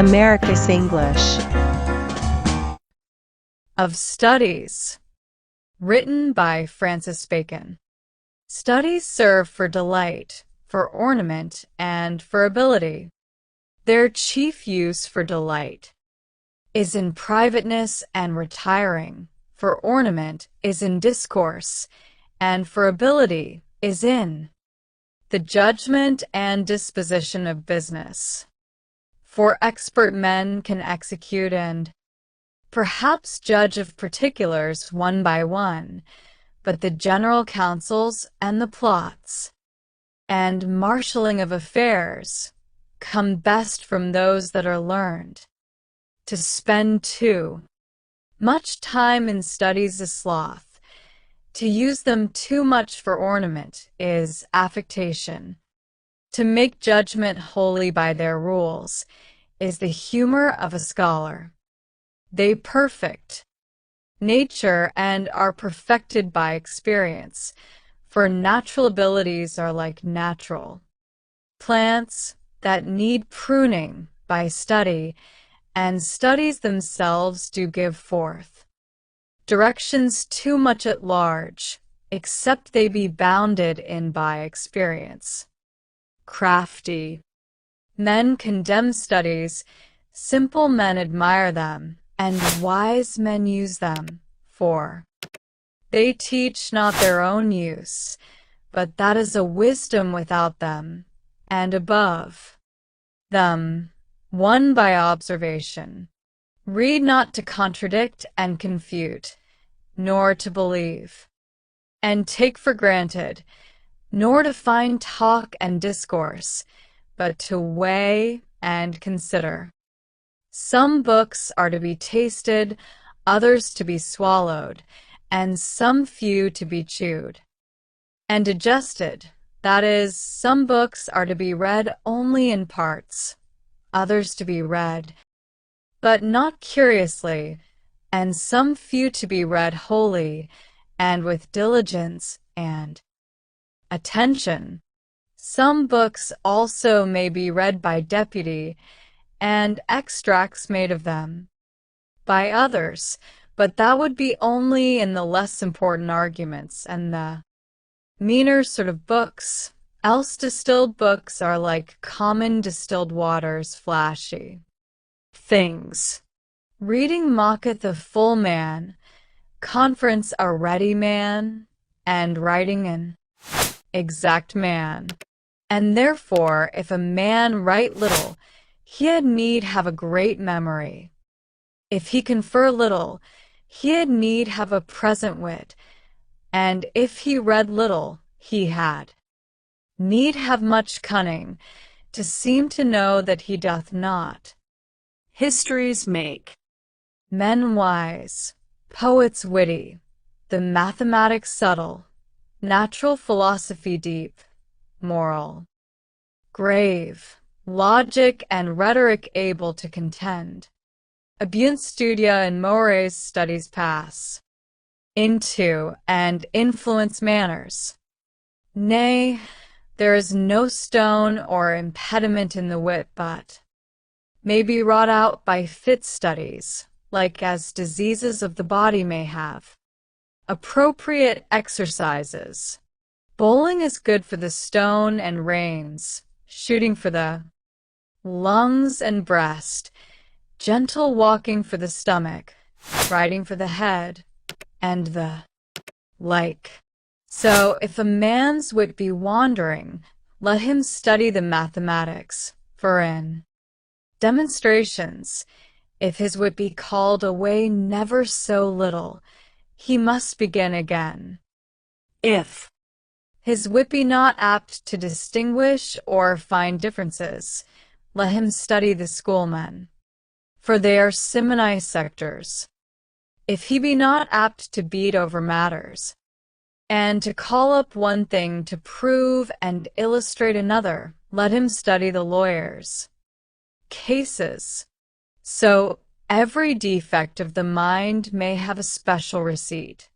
Americus English. Of studies. Written by Francis Bacon. Studies serve for delight, for ornament, and for ability. Their chief use for delight is in privateness and retiring, for ornament is in discourse, and for ability is in the judgment and disposition of business. For expert men can execute and perhaps judge of particulars one by one, but the general counsels and the plots and marshalling of affairs come best from those that are learned. To spend too much time in studies is sloth. To use them too much for ornament is affectation. To make judgment wholly by their rules is the humor of a scholar. They perfect nature and are perfected by experience, for natural abilities are like natural plants that need pruning by study, and studies themselves do give forth directions too much at large, except they be bounded in by experience. Crafty men condemn studies, simple men admire them, and wise men use them, for they teach not their own use, but that is a wisdom without them, and above them, won by observation. Read not to contradict and confute, nor to believe and take for granted, nor to find talk and discourse, but to weigh and consider. Some books are to be tasted, others to be swallowed, and some few to be chewed and digested. That is, some books are to be read only in parts, others to be read but not curiously, and some few to be read wholly, and with diligence and attention. Some books also may be read by deputy, and extracts made of them by others, but that would be only in the less important arguments and the meaner sort of books, else distilled books are like common distilled waters, flashy things. Reading mocketh a full man, conference a ready man, and writing an exact man. And therefore, if a man write little, he had need have a great memory. If he confer little, he had need have a present wit, and if he read little, he had need have much cunning, to seem to know that he doth not. Histories make men wise, poets witty, the mathematics subtle, natural philosophy deep, moral grave, logic and rhetoric able to contend. Abeunt studia and mores studies pass into and influence manners. Nay, there is no stone or impediment in the wit but may be wrought out by fit studies, like as diseases of the body may have appropriate exercises. Bowling is good for the stone and reins, shooting for the lungs and breast, gentle walking for the stomach, riding for the head, and the like. So if a man's wit be wandering, let him study the mathematics, for in demonstrations, if his wit be called away never so little, he must begin again. If his wit be not apt to distinguish or find differences, let him study the schoolmen, for they are simony sectors. If he be not apt to beat over matters, and to call up one thing to prove and illustrate another, let him study the lawyers' cases. So every defect of the mind may have a special receipt.